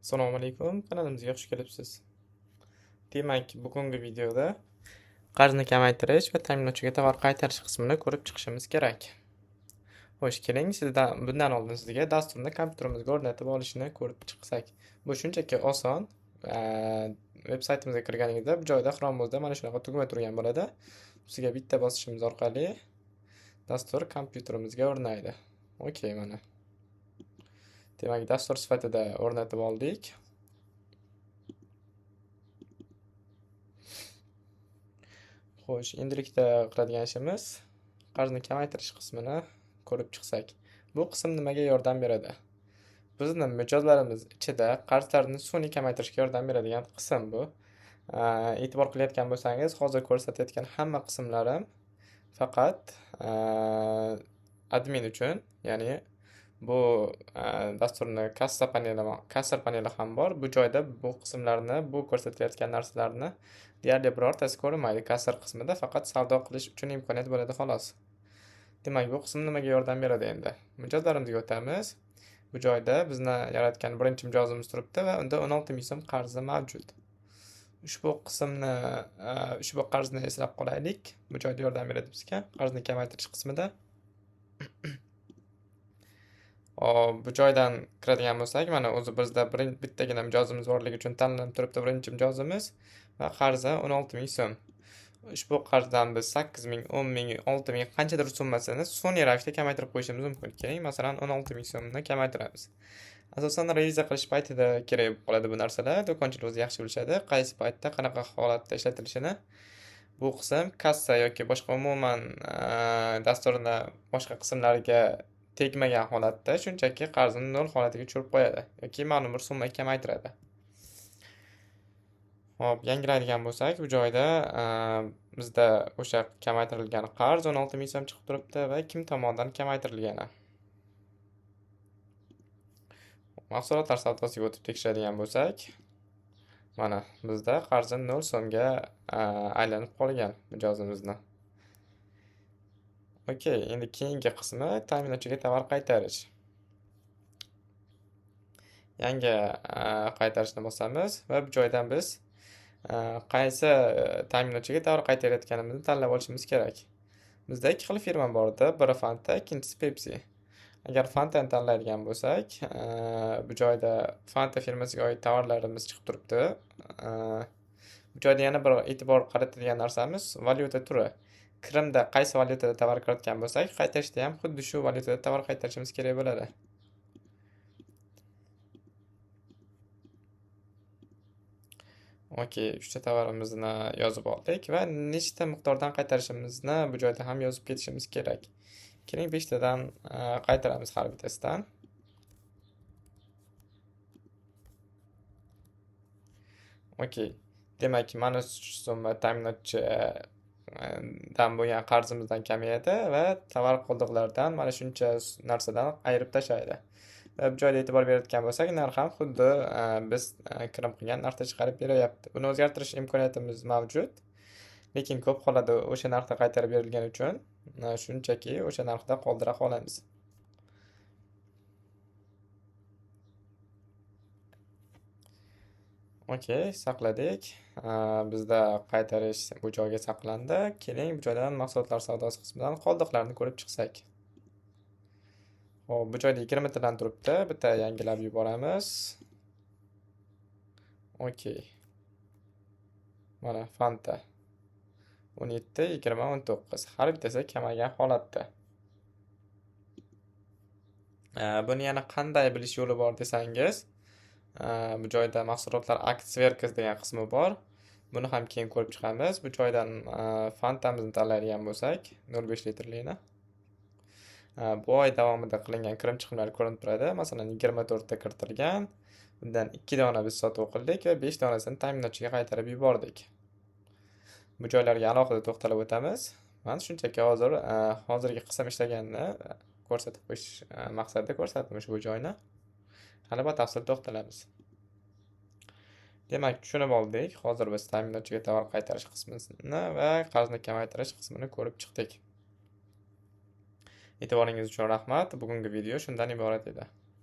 Assalomu alaykum, kanalimizga xush kelibsiz. Demak, bugungi videoda qarzni kamaytirish va ta'minlovchiga tovar qaytarish qismini ko'rib chiqishimiz kerak. Xo'sh, keling, bundan oldin sizga dasturni kompyuterimizga o'rnatib olishni ko'rib chiqsak. Bu shunchaki oson. Veb-saytimizga kirganingizda bu joyda Chrome'da mana shunaqa tugma turgan bo'ladi. Sizga bitta bosishimiz orqali dastur kompyuterimizga o'rnaydi. Okey, mana. Demak, dastur sifatida o'rnatib oldik. Xo'sh, endilikda qiladigan ishimiz qarzni kamaytirish qismini ko'rib chiqsak. Bu qism nimaga yordam beradi? Bizni mijozlarimiz ichida qarzlarni sun'iy kamaytirishga yordam beradigan qism bu. E'tibor qilayotgan bo'lsangiz, hozir ko'rsatayotgan hamma qismlarim faqat admin uchun, ya'ni bu dasturni kassa paneli ham bor. Bu joyda bu qismlarni, bu ko'rsatilayotgan narsalarni deyarli birortasi ko'rinmaydi. Kassar qismida faqat savdo qilish uchun imkoniyat bo'ladi xolos. Demak, bu qism nimaga yordam beradi endi? Mijozlarimizga o'tamiz. Bu joyda bizni yaratgan birinchi mijozimiz turibdi va unda 16 ming so'm qarzi mavjud. Ushbu qarzni eslab qolaylik. Bu joyda yordam beradi bizga qarzni kamaytirish qismida. Bu joydan kiradigan bo'lsak, mana o'zi bizda bittagina mijozimiz borligi uchun tanlanib turibdi birinchi mijozimiz va qarzi 16 ming so'm. Ushbu qarzdan biz 8 ming, 10 ming, 6 ming qanchadir summasini sun'iy ravishda kamaytirib qo'yishimiz mumkin. Keling, masalan, 16 ming so'mni kamaytiramiz. Asosan reviziya qilish paytida kerak bo'lib qoladi bu narsalar. Do'konchilar o'zi yaxshi bilishadi, qaysi paytda qanaqa holatda ishlatilishini. Bu qism kassa yoki boshqa umuman dasturning boshqa qismlariga tegmagan holatda shunchaki qarzni nol holatiga tushirib qo'yadi yoki ma'lum bir summa kamaytiradi. Hop, yangilaydigan bo'lsak, bu joyda bizda o'sha kamaytirilgan qarz 16 ming so'm chiqib turibdi va kim tomonidan kamaytirilgani. Mahsulotlar savdosiga o'tib tekshiradigan bo'lsak, mana bizda qarzi 0 so'mga aylanib qolgan mijozimizni. Okey, endi keyingi qismi ta'minlovchiga tovar qaytarish. Yangi qaytarishni bosamiz va bu joydan biz qaysi ta'minlovchiga tovar qaytarayotganimizni tanlab olishimiz kerak. Bizda ikki xil firma bor edi, biri Fanta, ikkinchisi Pepsi. Agar Fantani tanlaydigan bo'lsak, bu joyda Fanta firmasiga oid tovarlarimiz chiqib turibdi. Bu joyda yana bir e'tibor qaratadigan narsamiz valyuta turi. Kirimda qaysi valyutada tovar kiritgan bo'lsak, qaytarishda ham xuddi shu valyutada tovar qaytarishimiz kerak bo'ladi. Okey, 3 ta tovarimizni yozib oldik va nechta miqdordan qaytarishimizni bu joyda ham yozib ketishimiz kerak. Keling, 5 tadan qaytaramiz har bittasidan. Okey. Demak, mana shu summa ta'minotchidan bo'lgan qarzimizdan kamayadi va tovar qoldiqlaridan mana shuncha narsadan ayirib tashlaydi. Va bu joyda e'tibor berayotgan bo'lsak, narx ham xuddi biz kirim qilgan narxda chiqarib beryapti. Buni o'zgartirish imkoniyatimiz mavjud, lekin ko'p hollarda o'sha narxda qaytarib berilgani uchun shunchaki o'sha narxda qoldira qolamiz. Okey, saqladik. Bizda qaytarish bu joyga saqlandi. Keling, bu joydan mahsulotlar savdosi qismidan qoldiqlarni ko'rib chiqsak. Hop, bu joyda 20 tadan turibdi. Bitta yangilab yuboramiz. Okey. Mana Fanta. 17, 20, 19. Har bittasi kamaygan holatda. Buni yana qanday bilish yo'li bor desangiz, bu joyda mahsulotlar aksverkasi degan qismi bor. Buni ham keyin ko'rib chiqamiz. Bu joydan Fantamizni tanlaydigan bo'lsak, 0.5 litrlikni. Bu oy davomida qilingan kirim chiqimlari ko'rinib turadi. Masalan, 24 ta kiritilgan. Bundan 2 dona biz sotuv qildik va 5 donasini ta'minotchiga qaytarib yubordik. Bu joylarga alohida to'xtalib o'tamiz. Men shunchaki hozirgi qism ishlaganini ko'rsatib qo'yish maqsadida ko'rsatdim ushbu joyni. Hali batafsil to'xtalamiz. Demak, tushunib oldik. Hozir biz ta'minotchiga tovar qaytarish qismini va qarzni kamaytirish qismini ko'rib chiqdik. E'tiboringiz uchun rahmat. Bugungi video shundan iborat edi.